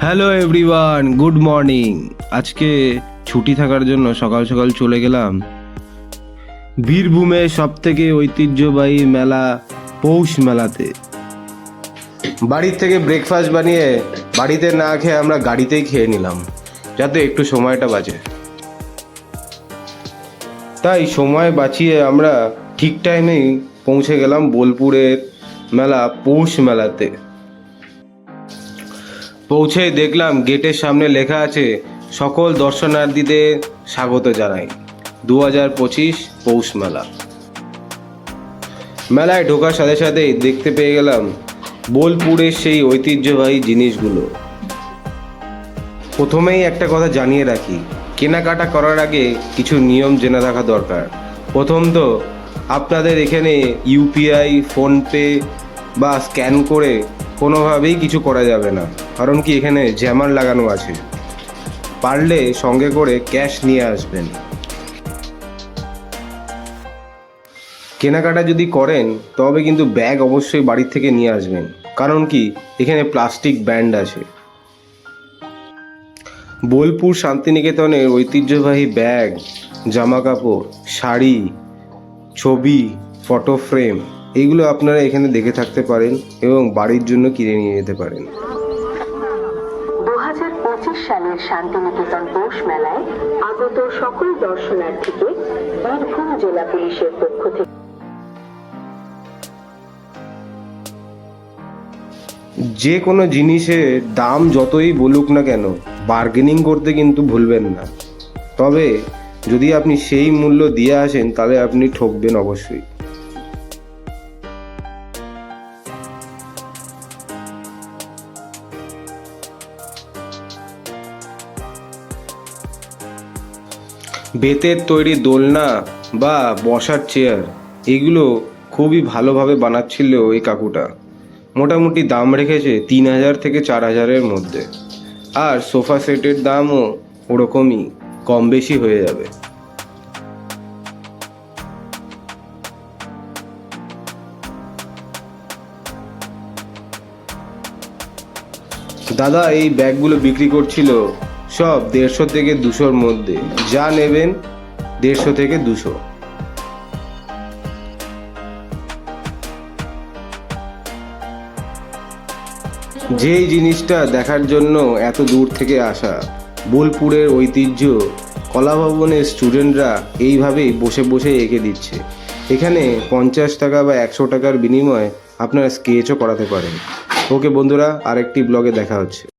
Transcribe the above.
Hello everyone, good morning. আজকে ছুটি থাকার জন্য সকাল সকাল চলে গেলাম বীরভূমে সবথেকে ঐতিহ্যবাহী মেলা পৌষ মেলাতে। বাড়ির থেকে ব্রেকফাস্ট বানিয়ে বাড়িতে না খেয়ে আমরা গাড়িতেই খেয়ে নিলাম, যাতে একটু সময়টা বাঁচে। তাই সময় বাঁচিয়ে আমরা ঠিক টাইমেই পৌঁছে গেলাম বোলপুরের মেলা পৌষ মেলাতে। পৌঁছে দেখলাম গেটের সামনে লেখা আছে, সকল দর্শনার্থীদের স্বাগত জানাই 2025 পৌষ মেলা। মেলায় ঢোকার সাথে সাথেই দেখতে পেয়ে গেলাম বোলপুরের সেই ঐতিহ্যবাহী জিনিসগুলো। প্রথমেই একটা কথা জানিয়ে রাখি, কেনাকাটা করার আগে কিছু নিয়ম জেনে রাখা দরকার। প্রথম তো আপনাদের এখানে ইউপিআই, ফোনপে বা স্ক্যান করে কোনোভাবেই কিছু করা যাবে না, কারণ কি এখানে জ্যামার লাগানো আছে। পারলে সঙ্গে করে ক্যাশ নিয়ে আসবেন। কেনাকাটা যদি করেন তবে কিন্তু ব্যাগ অবশ্যই বাড়ির থেকে নিয়ে আসবেন, কারণ কি এখানে প্লাস্টিক ব্যান্ড আছে। বোলপুর শান্তিনিকেতনের ঐতিহ্যবাহী ব্যাগ, জামা কাপড়, শাড়ি, ছবি, ফটো ফ্রেম এইগুলো আপনারা এখানে দেখে থাকতে পারেন এবং বাড়ির জন্য কিনে নিয়ে যেতে পারেন। 2025 সালের শান্তিনিকেতন পৌষ মেলায় আগত সকল দর্শনার্থীকে বীরভূম জেলা পুলিশের পক্ষ থেকে যে কোনো জিনিসের দাম যতই বলুক না কেন, বার্গেনিং করতে কিন্তু ভুলবেন না। তবে যদি আপনি সেই মূল্য দিয়ে আসেন তাহলে আপনি ঠকবেন অবশ্যই। বেতের তৈরি দোলনা বা বসার চেয়ার, এগুলো খুবই ভালোভাবে বানাচ্ছিল এই কাকুটা। মোটামুটি দাম রেখেছে 3000 থেকে 4000-এর মধ্যে। আর সোফা সেটের দামও ওরকমই কম বেশি হয়ে যাবে। দাদা এই ব্যাগগুলো বিক্রি করছিল সব 150 থেকে 200-র মধ্যে। যা নেবেন 150 থেকে 200। যেই জিনিসটা দেখার জন্য এত দূর থেকে আসা, বোলপুরের ঐতিহ্য কলা ভবনের স্টুডেন্টরা এইভাবেই বসে বসে এঁকে দিচ্ছে। এখানে 50 টাকা বা 100 টাকার বিনিময়ে আপনারা স্কেচও করাতে পারেন। ওকে বন্ধুরা, আরেকটি ব্লগে দেখা হচ্ছে।